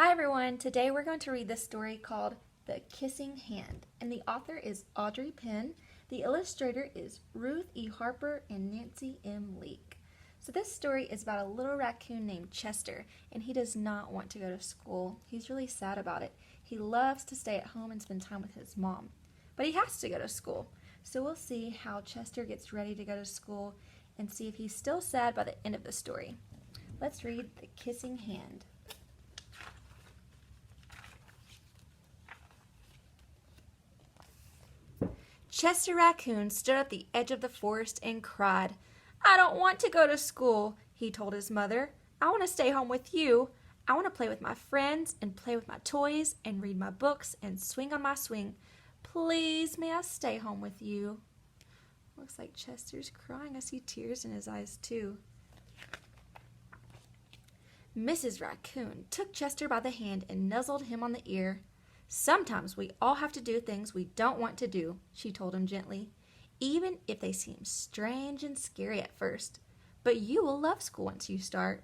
Hi everyone, today we're going to read this story called The Kissing Hand, and the author is Audrey Penn. The illustrator is Ruth E. Harper and Nancy M. Leake. So this story is about a little raccoon named Chester, and he does not want to go to school. He's really sad about it. He loves to stay at home and spend time with his mom, but he has to go to school. So we'll see how Chester gets ready to go to school and see if he's still sad by the end of the story. Let's read The Kissing Hand. Chester Raccoon stood at the edge of the forest and cried. "I don't want to go to school," he told his mother. "I want to stay home with you. I want to play with my friends and play with my toys and read my books and swing on my swing. Please, may I stay home with you?" Looks like Chester's crying. I see tears in his eyes too. Mrs. Raccoon took Chester by the hand and nuzzled him on the ear. "Sometimes we all have to do things we don't want to do," she told him gently, "even if they seem strange and scary at first. But you will love school once you start.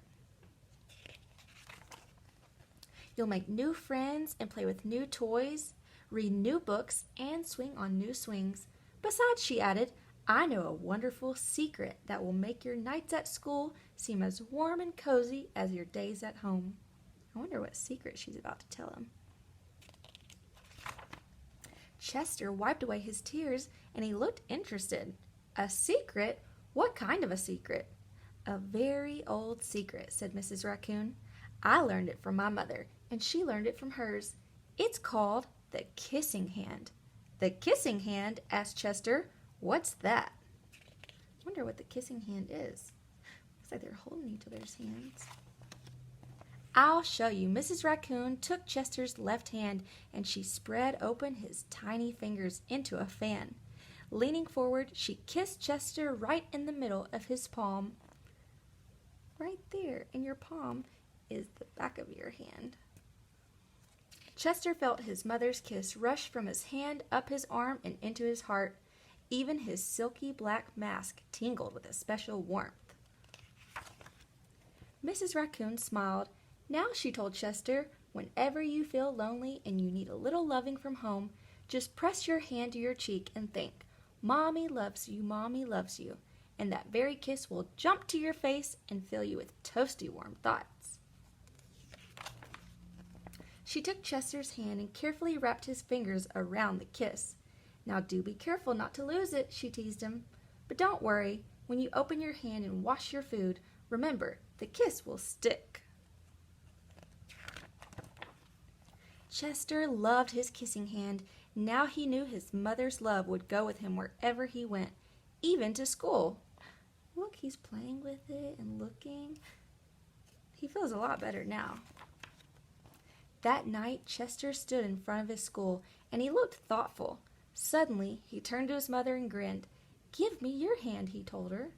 You'll make new friends and play with new toys, read new books, and swing on new swings. Besides," she added, "I know a wonderful secret that will make your nights at school seem as warm and cozy as your days at home." I wonder what secret she's about to tell him. Chester wiped away his tears and he looked interested. "A secret? What kind of a secret?" "A very old secret," said Mrs. Raccoon. "I learned it from my mother, and she learned it from hers. It's called the Kissing Hand." "The Kissing Hand?" asked Chester. "What's that?" I wonder what the kissing hand is. Looks like they're holding each other's hands. "I'll show you." Mrs. Raccoon took Chester's left hand and she spread open his tiny fingers into a fan. Leaning forward, she kissed Chester right in the middle of his palm. Right there in your palm is the back of your hand. Chester felt his mother's kiss rush from his hand up his arm and into his heart. Even his silky black mask tingled with a special warmth. Mrs. Raccoon smiled. "Now," she told Chester, "whenever you feel lonely and you need a little loving from home, just press your hand to your cheek and think, 'Mommy loves you, Mommy loves you,' and that very kiss will jump to your face and fill you with toasty warm thoughts." She took Chester's hand and carefully wrapped his fingers around the kiss. "Now do be careful not to lose it," she teased him. "But don't worry, when you open your hand and wash your food, remember, the kiss will stick." Chester loved his kissing hand. Now he knew his mother's love would go with him wherever he went, even to school. Look, he's playing with it and looking. He feels a lot better now. That night, Chester stood in front of his school, and he looked thoughtful. Suddenly, he turned to his mother and grinned. "Give me your hand," he told her.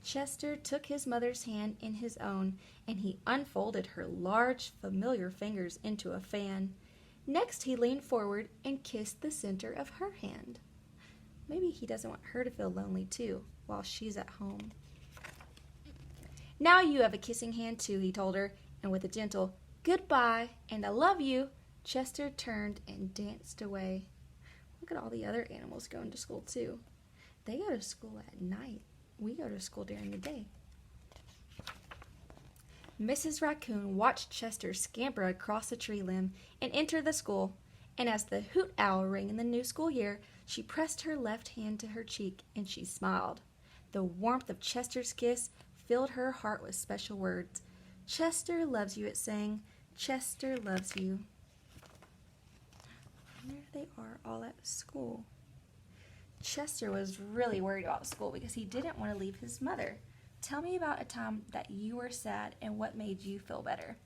Chester took his mother's hand in his own, and he unfolded her large, familiar fingers into a fan. Next, he leaned forward and kissed the center of her hand. Maybe he doesn't want her to feel lonely too, while she's at home. "Now you have a kissing hand too," he told her, and with a gentle "Goodbye" and "I love you," Chester turned and danced away. Look at all the other animals going to school too. They go to school at night. We go to school during the day. Mrs. Raccoon watched Chester scamper across the tree limb and enter the school, and as the hoot owl rang in the new school year, she pressed her left hand to her cheek and she smiled. The warmth of Chester's kiss filled her heart with special words. "Chester loves you," it sang. "Chester loves you." There they are all at school. Chester was really worried about school because he didn't want to leave his mother. Tell me about a time that you were sad and what made you feel better.